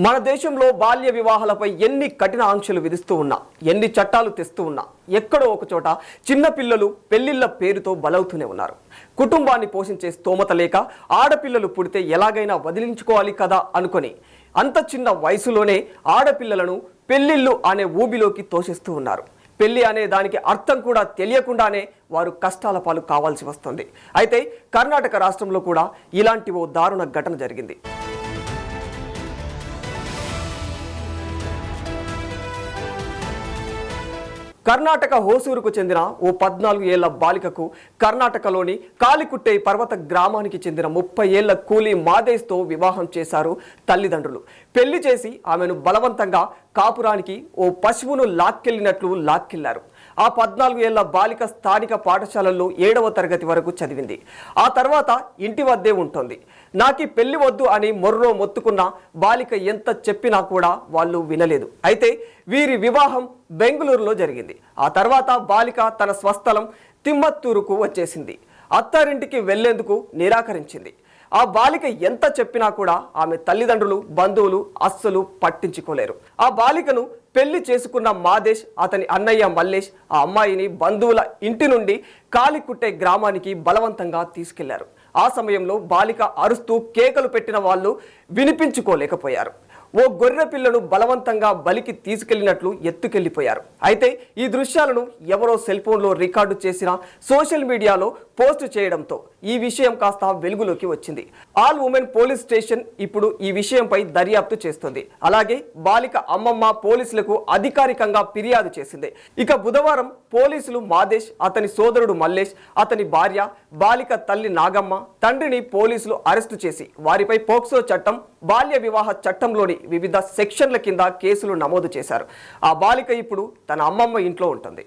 మన దేశంలో బాల్య వివాహాలపై ఎన్ని కఠిన ఆంక్షలు విధిస్తూ ఉన్నా, ఎన్ని చట్టాలు తెస్తూ ఉన్నా, ఎక్కడో ఒక చోట చిన్న పిల్లలు పెళ్లిళ్ల పేరుతో బలవుతూనే ఉన్నారు. కుటుంబాన్ని పోషించే స్తోమత లేక ఆడపిల్లలు పుడితే ఎలాగైనా వదిలించుకోవాలి కదా అనుకొని అంత చిన్న వయసులోనే ఆడపిల్లలను పెళ్లిళ్ళు అనే ఊబిలోకి తోసేస్తూ ఉన్నారు. పెళ్లి అనే దానికి అర్థం కూడా తెలియకుండానే వారు కష్టాల పాలు కావాల్సి వస్తుంది. అయితే కర్ణాటక రాష్ట్రంలో కూడా ఇలాంటి ఓ దారుణ ఘటన జరిగింది. కర్ణాటక హోసూరుకు చెందిన ఓ 14 ఏళ్ల బాలికకు కర్ణాటకలోని కాలికుట్టై పర్వత గ్రామానికి చెందిన 30 ఏళ్ల కూలీ మాదేశ్తో వివాహం చేశారు తల్లిదండ్రులు. పెళ్లి చేసి ఆమెను బలవంతంగా కాపురానికి ఓ పశువును లాక్కెళ్లారు. ఆ 14 ఏళ్ల బాలిక స్థానిక పాఠశాలల్లో 7వ తరగతి వరకు చదివింది. ఆ తర్వాత ఇంటి వద్దే ఉంటుంది. నాకి పెళ్లి వద్దు అని మొర్రో మొత్తుకున్న బాలిక ఎంత చెప్పినా కూడా వాళ్ళు వినలేదు. అయితే వీరి వివాహం బెంగళూరులో జరిగింది. ఆ తర్వాత బాలిక తన స్వస్థలం తిమ్మత్తూరుకు వచ్చేసింది. అత్తారింటికి వెళ్లేందుకు నిరాకరించింది. ఆ బాలిక ఎంత చెప్పినా కూడా ఆమె తల్లిదండ్రులు, బంధువులు అస్సలు పట్టించుకోలేరు. ఆ బాలికను పెళ్లి చేసుకున్న మాదేశ్, అతని అన్నయ్య మల్లేష్ ఆ అమ్మాయిని బంధువుల ఇంటి నుండి కాలికుట్టే గ్రామానికి బలవంతంగా తీసుకెళ్లారు. ఆ సమయంలో బాలిక అరుస్తూ కేకలు పెట్టిన వాళ్ళు వినిపించుకోలేకపోయారు. ఓ గొర్రె పిల్లను బలవంతంగా బలికి తీసుకెళ్లినట్లు ఎత్తుకెళ్లిపోయారు. అయితే ఈ దృశ్యాలను ఎవరో సెల్ ఫోన్లో రికార్డు చేసిన సోషల్ మీడియాలో పోస్ట్ చేయడంతో ఈ విషయం కాస్త వెలుగులోకి వచ్చింది. ఆల్ ఉమెన్ పోలీస్ స్టేషన్ ఇప్పుడు ఈ విషయంపై దర్యాప్తు చేస్తుంది. అలాగే బాలిక అమ్మమ్మ పోలీసులకు అధికారికంగా ఫిర్యాదు చేసింది. ఇక బుధవారం పోలీసులు మాదేశ్, అతని సోదరుడు మల్లేష్, అతని భార్య, బాలిక తల్లి నాగమ్మ, తండ్రిని పోలీసులు అరెస్టు చేసి వారిపై పోక్సో చట్టం, బాల్య వివాహ చట్టంలోని వివిధ సెక్షన్ల కింద కేసులు నమోదు చేశారు. ఆ బాలిక ఇప్పుడు తన అమ్మమ్మ ఇంట్లో ఉంటుంది.